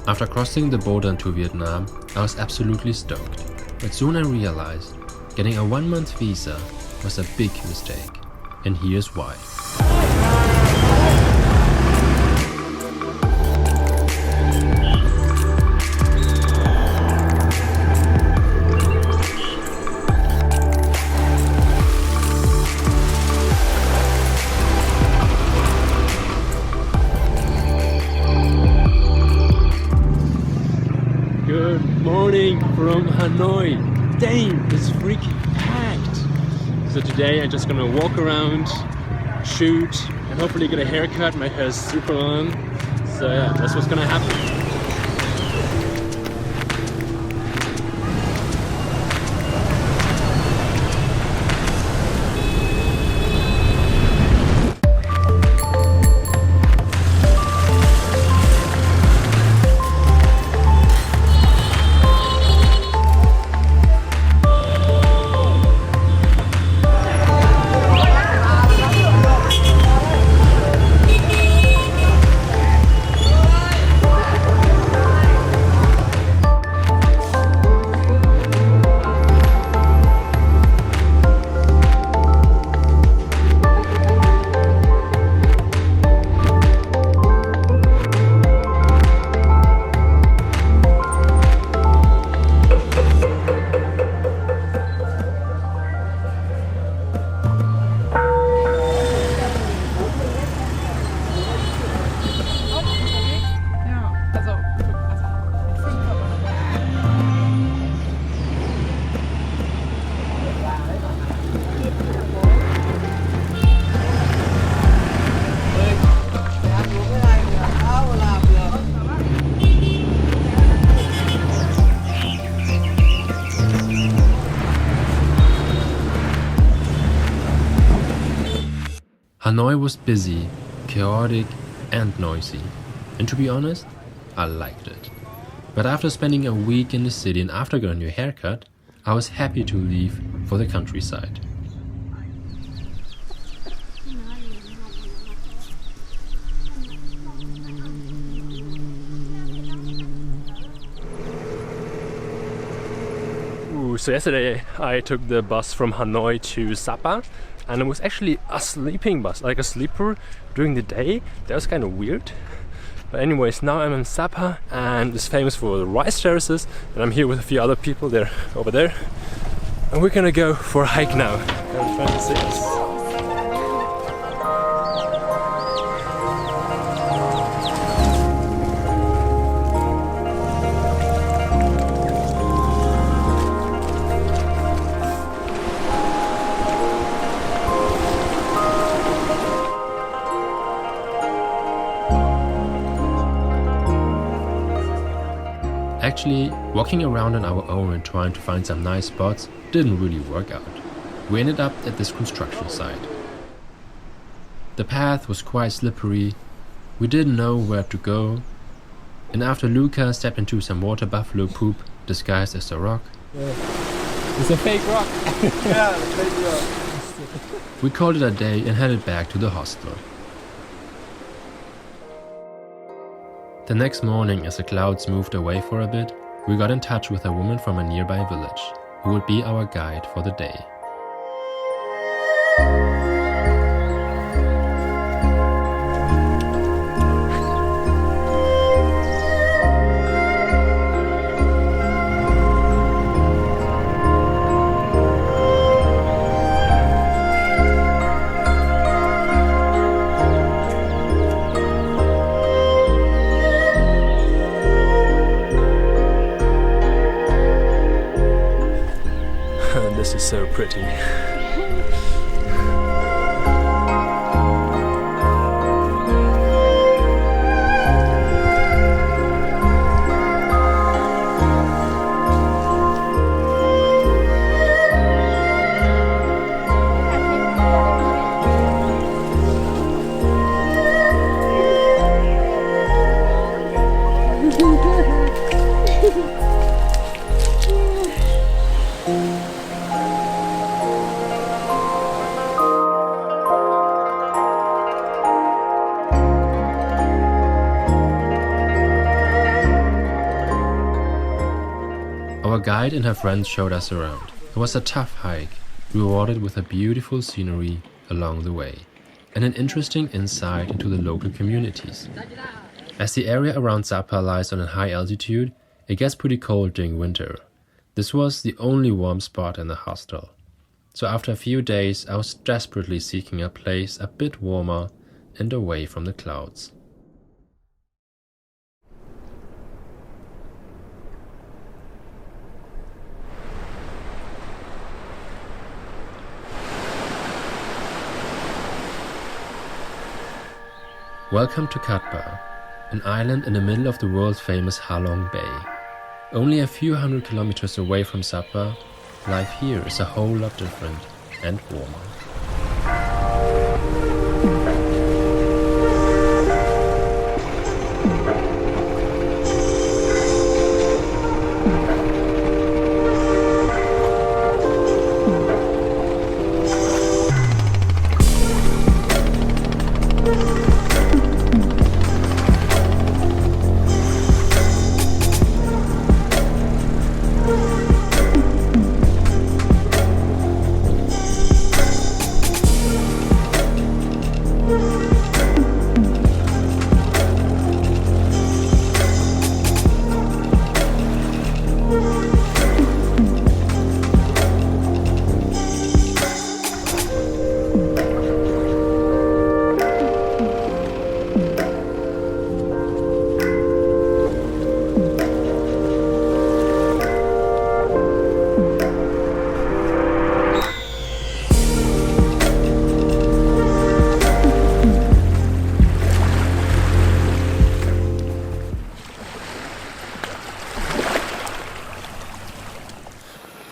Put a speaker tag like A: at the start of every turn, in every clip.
A: After crossing the border into Vietnam, I was absolutely stoked. But soon I realized getting a 1-month visa was a big mistake. And here's why. Good morning from Hanoi. Dang, it's freaking packed. So today I'm just gonna walk around, shoot, and hopefully get a haircut. My hair is super long. So yeah, that's what's gonna happen. Hanoi was busy, chaotic and noisy, and to be honest, I liked it. But after spending a week in the city and after getting a new haircut, I was happy to leave for the countryside. So yesterday I took the bus from Hanoi to Sapa, and it was actually a sleeping bus, like a sleeper during the day. That was kind of weird. But anyways, now I'm in Sapa, and it's famous for the rice terraces, and I'm here with a few other people there over there. And we're gonna go for a hike now. I'm trying to see this. Actually, walking around on our own and trying to find some nice spots didn't really work out. We ended up at this construction site. The path was quite slippery, we didn't know where to go, and after Luca stepped into some water buffalo poop disguised as a rock.
B: Yeah. It's a fake rock! Yeah, a fake rock.
A: We called it a day and headed back to the hostel. The next morning, as the clouds moved away for a bit, we got in touch with a woman from a nearby village, who would be our guide for the day. This is so pretty. Our guide and her friends showed us around. It was a tough hike, rewarded with a beautiful scenery along the way, and an interesting insight into the local communities. As the area around Sapa lies on a high altitude, it gets pretty cold during winter. This was the only warm spot in the hostel. So after a few days, I was desperately seeking a place a bit warmer and away from the clouds. Welcome to Katba, an island in the middle of the world famous Halong Bay. Only a few hundred kilometers away from Sapa, life here is a whole lot different and warmer.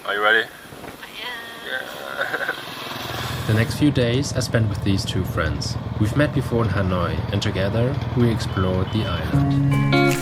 A: Are you ready? Yeah. The next few days I spent with these two friends. We've met before in Hanoi, and together we explored the island.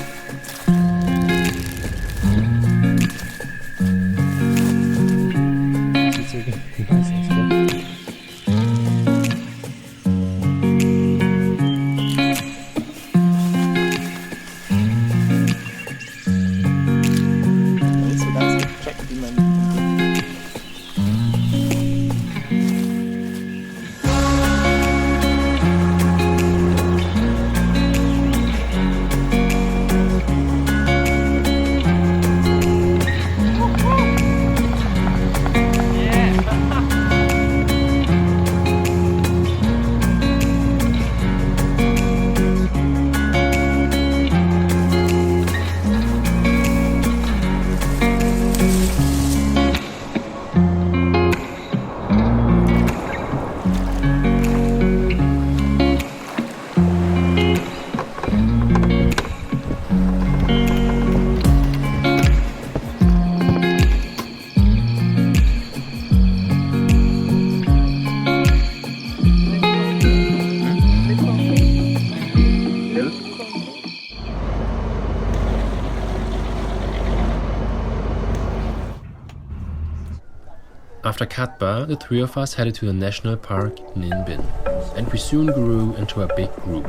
A: After Katba, the three of us headed to the national park Ninh Binh, and we soon grew into a big group.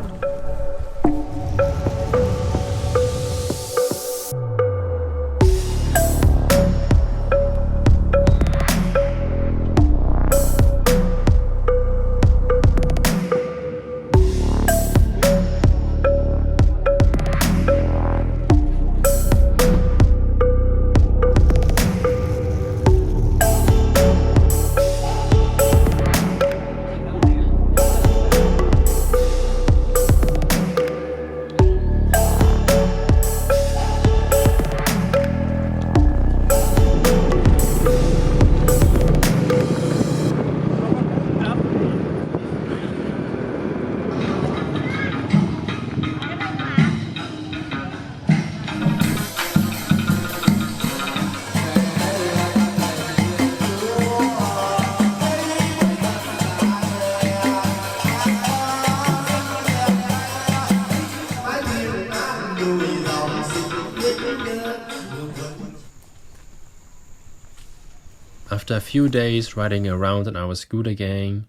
A: After a few days riding around in our scooter gang,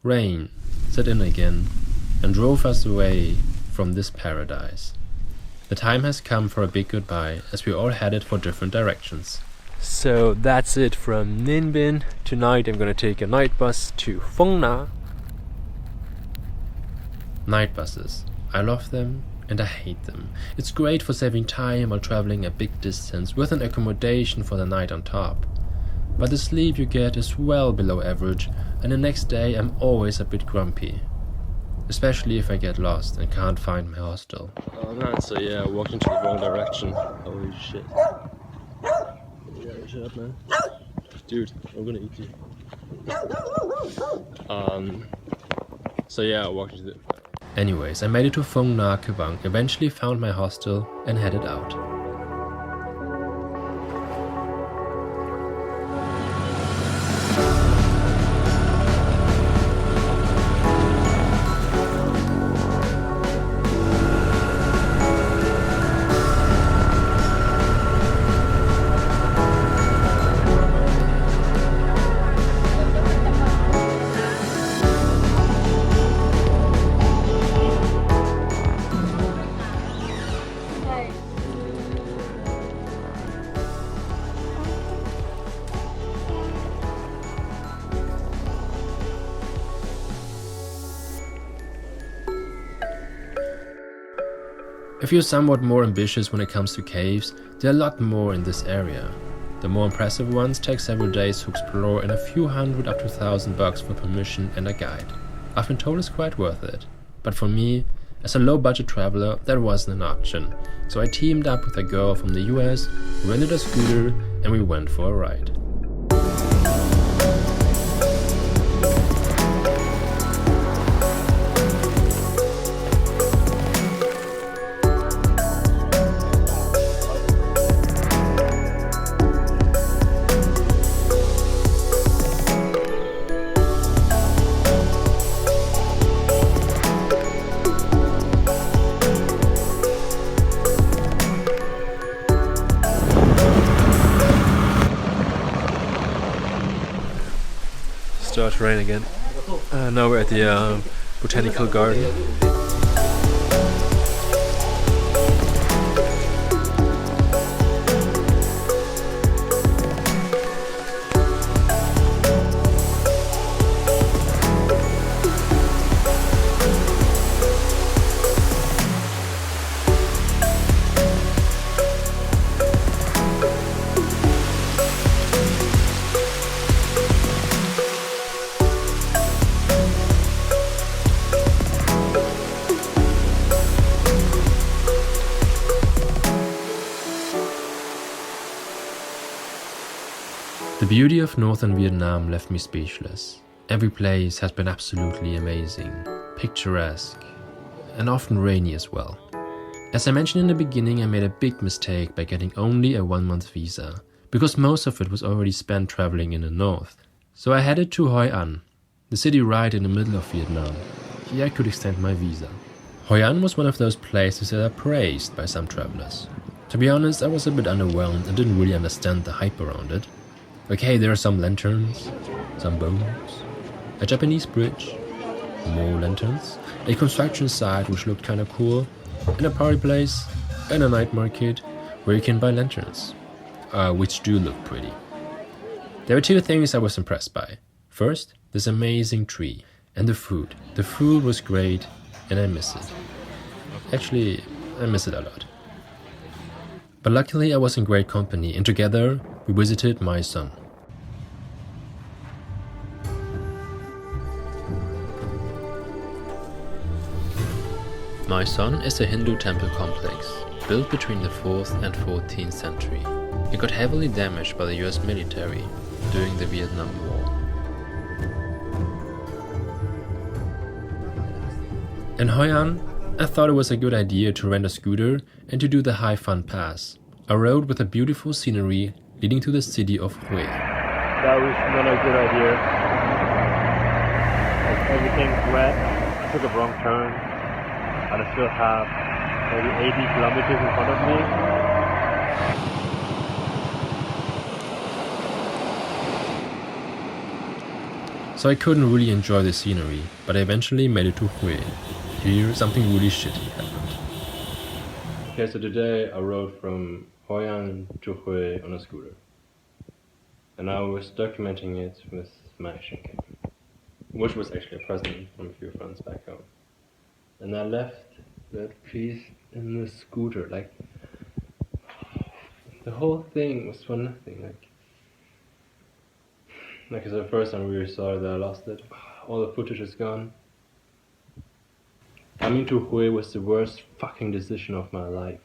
A: rain set in again and drove us away from this paradise. The time has come for a big goodbye, as we all headed for different directions. So that's it from Ninh Binh. Tonight I'm gonna take a night bus to Phong Nha. Night buses. I love them and I hate them. It's great for saving time while traveling a big distance with an accommodation for the night on top. But the sleep you get is well below average, and the next day I'm always a bit grumpy. Especially if I get lost and can't find my hostel. Oh man, so yeah, I walked into the wrong direction. Holy shit. Yeah, shut up, man. Dude, I'm gonna eat you. So yeah, I walked into the... Anyways, I made it to Phong Nha Ke Bang, eventually found my hostel and headed out. If you're somewhat more ambitious when it comes to caves, there are a lot more in this area. The more impressive ones take several days to explore and a few hundred up to $1,000 for permission and a guide. I've been told it's quite worth it. But for me, as a low-budget traveler, that wasn't an option. So I teamed up with a girl from the US, rented a scooter, and we went for a ride. Start to rain again. Now we're at the botanical garden. The beauty of northern Vietnam left me speechless. Every place has been absolutely amazing, picturesque, and often rainy as well. As I mentioned in the beginning, I made a big mistake by getting only a 1-month visa, because most of it was already spent traveling in the north. So I headed to Hoi An, the city right in the middle of Vietnam. Here I could extend my visa. Hoi An was one of those places that are praised by some travelers. To be honest, I was a bit underwhelmed and didn't really understand the hype around it. Okay, there are some lanterns, some boats, a Japanese bridge, more lanterns, a construction site which looked kinda cool, and a party place, and a night market where you can buy lanterns, which do look pretty. There were two things I was impressed by. First, this amazing tree, and the food. The food was great, and I miss it. Actually, I miss it a lot. But luckily I was in great company, and together we visited my son. My Son is a Hindu temple complex, built between the 4th and 14th century. It got heavily damaged by the US military during the Vietnam War. In Hoi An, I thought it was a good idea to rent a scooter and to do the Hai Phan Pass, a road with a beautiful scenery leading to the city of Hue. That was not a good idea. Everything's wet. I took a wrong turn, and I still have maybe 80 kilometers in front of me. So I couldn't really enjoy the scenery, but I eventually made it to Hue. Here, something really shitty happened. Okay, so today I rode from Hoi An to Hue on a scooter. and I was documenting it with my action cam, which was actually a present from a few friends back home. And I left that piece in the scooter, like the whole thing was for nothing. Like it's the first time I really saw that I lost it. All the footage is gone. Coming to Hue was the worst fucking decision of my life.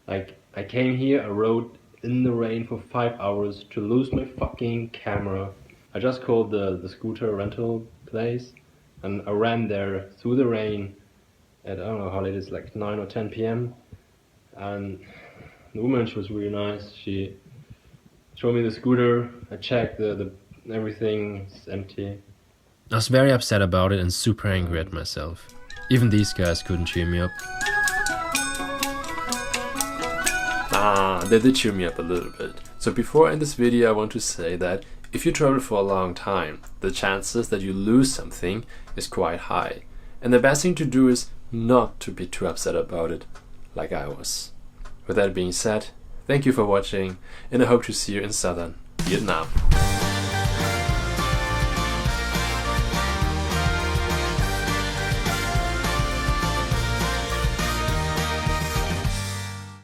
A: Like, I came here, I rode in the rain for 5 hours to lose my fucking camera. I just called the scooter rental place and I ran there through the rain at, I don't know how late it's, like 9 or 10 p.m. And the woman, she was really nice. She showed me the scooter, I checked everything's empty.
C: I was very upset about it and super angry at myself. Even these guys couldn't cheer me up.
A: They did cheer me up a little bit. So before I end this video, I want to say that if you travel for a long time, the chances that you lose something is quite high. And the best thing to do is not to be too upset about it, like I was. With that being said, thank you for watching, and I hope to see you in southern Vietnam.